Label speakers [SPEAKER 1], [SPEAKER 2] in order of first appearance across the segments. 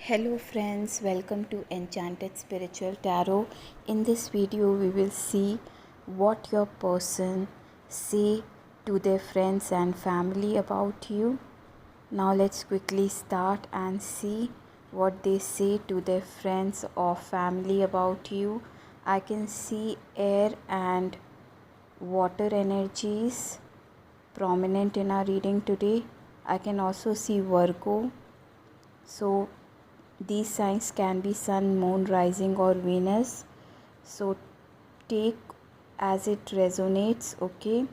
[SPEAKER 1] Hello friends, welcome to Enchanted Spiritual Tarot. In this video we will see what your person say to their friends and family about you. Now let's quickly start and see what they say to their friends or family about you. I can see air and water energies prominent in our reading today. I can also see Virgo. So these signs can be sun, moon, rising or Venus. So take as it resonates, okay?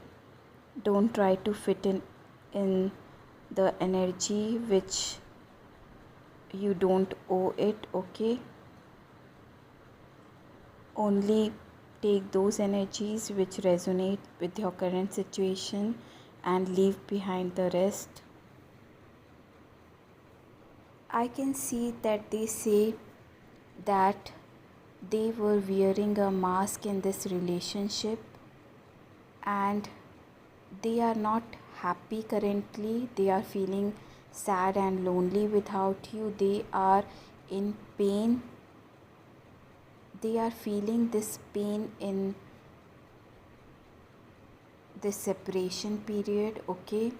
[SPEAKER 1] Don't try to fit in the energy which you don't owe it, okay? Only take those energies which resonate with your current situation and leave behind the rest. I can see that they say that they were wearing a mask in this relationship and they are not happy currently. They are feeling sad and lonely without you. They are in pain. They are feeling this pain in this separation period, okay?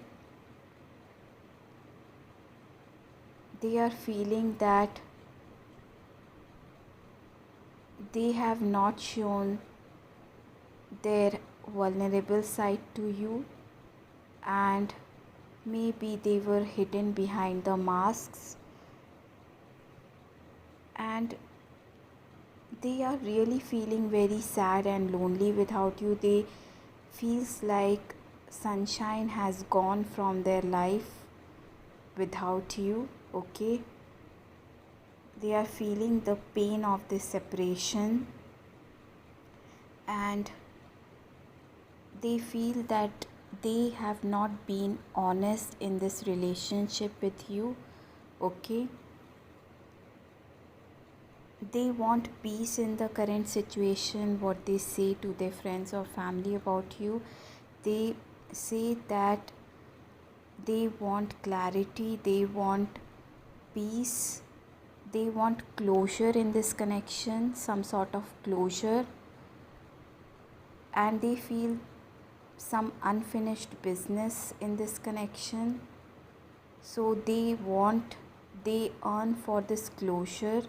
[SPEAKER 1] They are feeling that they have not shown their vulnerable side to you, and maybe they were hidden behind the masks, and they are really feeling very sad and lonely without you. They feels like sunshine has gone from their life without you, okay? They are feeling the pain of this separation and they feel that they have not been honest in this relationship with you, okay? They want peace in the current situation. What they say to their friends or family about you, they say that they want clarity, they want peace, they want closure in this connection, some sort of closure, and they feel some unfinished business in this connection. So they earn for this closure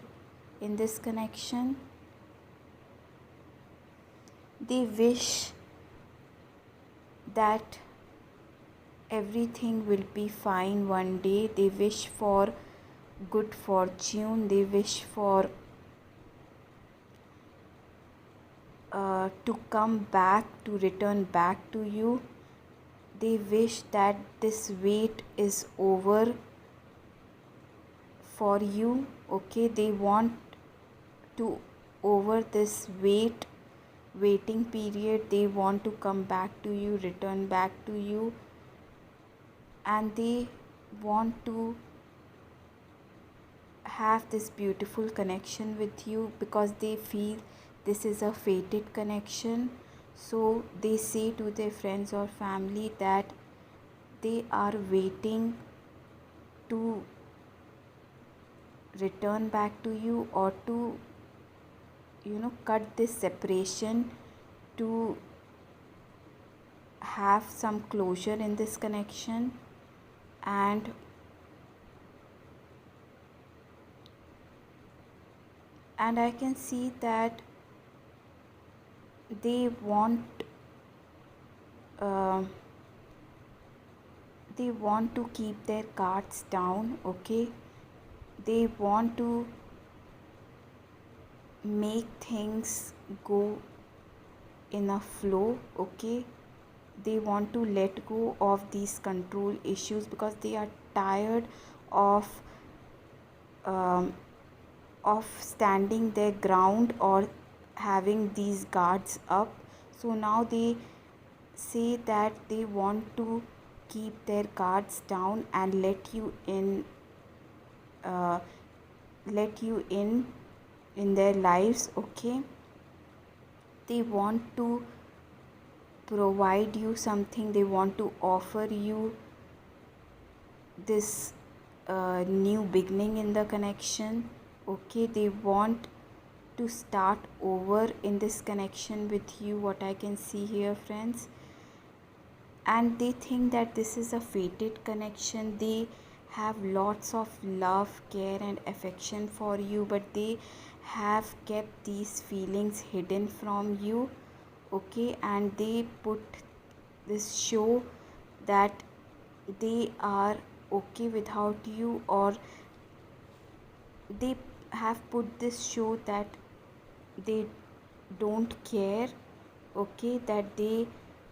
[SPEAKER 1] in this connection. They wish that everything will be fine one day. They wish for good fortune. They wish for to come back, to return back to you. They wish that this wait is over for you, okay? They want to over this waiting period. They want to come back to you, return back to you, and they want to have this beautiful connection with you because they feel this is a fated connection. So they say to their friends or family that they are waiting to return back to you or to cut this separation, to have some closure in this connection. And I can see that they want to keep their cards down, okay? They want to make things go in a flow, okay? They want to let go of these control issues because they are tired of standing their ground or having these guards up. So now they say that they want to keep their guards down and let you in in their lives, okay? They want to provide you something. They want to offer you this a new beginning in the connection. Okay, they want to start over in this connection with you, what I can see here, friends. And they think that this is a fated connection. They have lots of love, care and affection for you, but they have kept these feelings hidden from you. Okay, and they put this show that they are okay without you, or they have put this show that they don't care. Okay, that they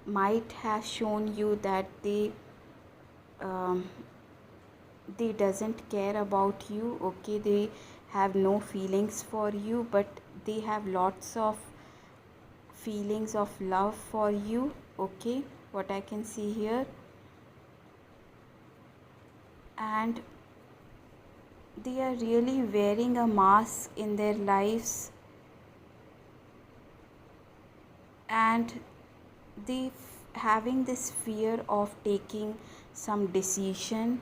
[SPEAKER 1] might have shown you that um, they doesn't care about you. Okay, they have no feelings for you, but they have lots of feelings of love for you. Okay, what I can see here. And they are really wearing a mask in their lives, and they having this fear of taking some decision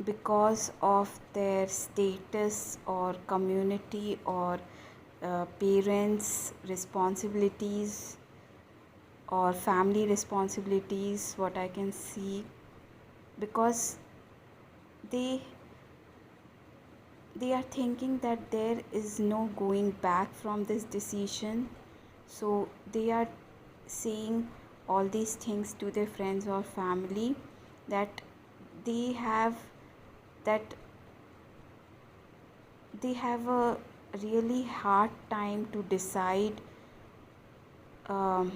[SPEAKER 1] because of their status or community or parents responsibilities or family responsibilities, what I can see. Because they they are thinking that there is no going back from this decision, so they are saying all these things to their friends or family, that they have that they have a really hard time to decide um,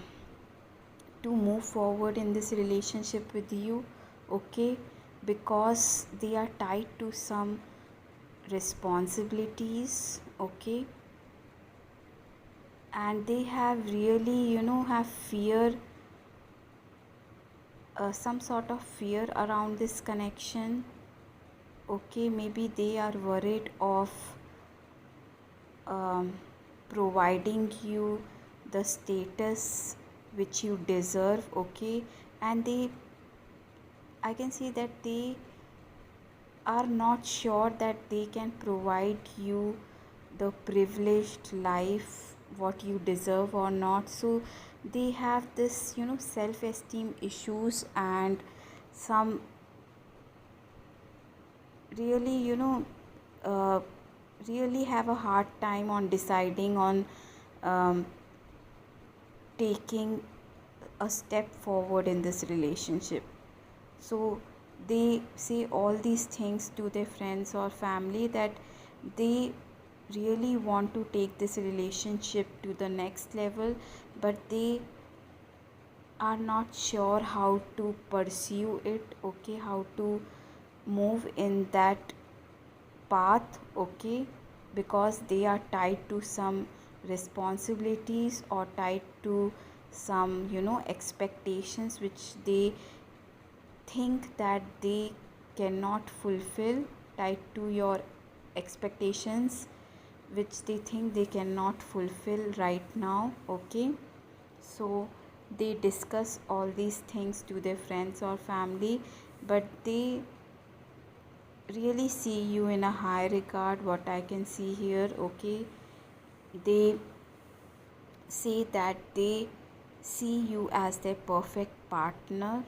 [SPEAKER 1] to move forward in this relationship with you. Okay, because they are tied to some responsibilities. Okay, and they have really have fear, some sort of fear around this connection. Okay, maybe they are worried of um, providing you the status which you deserve. Okay, and I can see that they are not sure that they can provide you the privileged life what you deserve or not. So they have this self esteem issues, and some really uh, really have a hard time on deciding on um, taking a step forward in this relationship. So they say all these things to their friends or family, that they really want to take this relationship to the next level, but they are not sure how to pursue it. Okay, how to move in that path. Okay, because they are tied to some responsibilities or tied to some expectations which they think that they cannot fulfill, tied to your expectations which they think they cannot fulfill right now. Okay, so they discuss all these things to their friends or family, but they really see you in a high regard, what I can see here. Okay, they say that they see you as their perfect partner.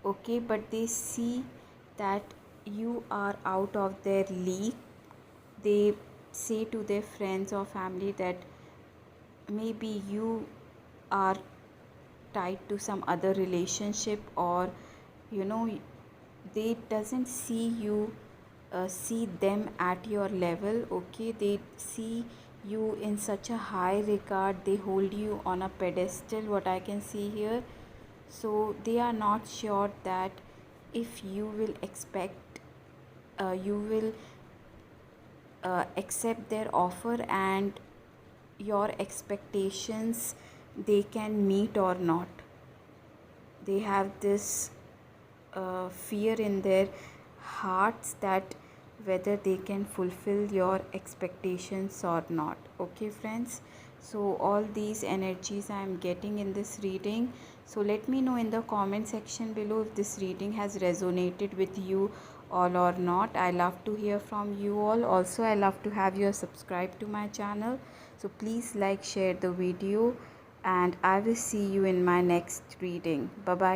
[SPEAKER 1] Okay, but they see that you are out of their league. They say to their friends or family that maybe you are tied to some other relationship, or you know they doesn't see you, see them at your level. Okay, they see you in such a high regard, they hold you on a pedestal, what I can see here. So they are not sure that if you will expect, you will accept their offer, and your expectations they can meet or not. They have this fear in their hearts that whether they can fulfill your expectations or not. Okay, friends, so all these energies I am getting in this reading. So let me know in the comment section below if this reading has resonated with you, all or not. I love to hear from you all. Also, I love to have you subscribe to my channel. So please like, share the video, and I will see you in my next reading. Bye bye.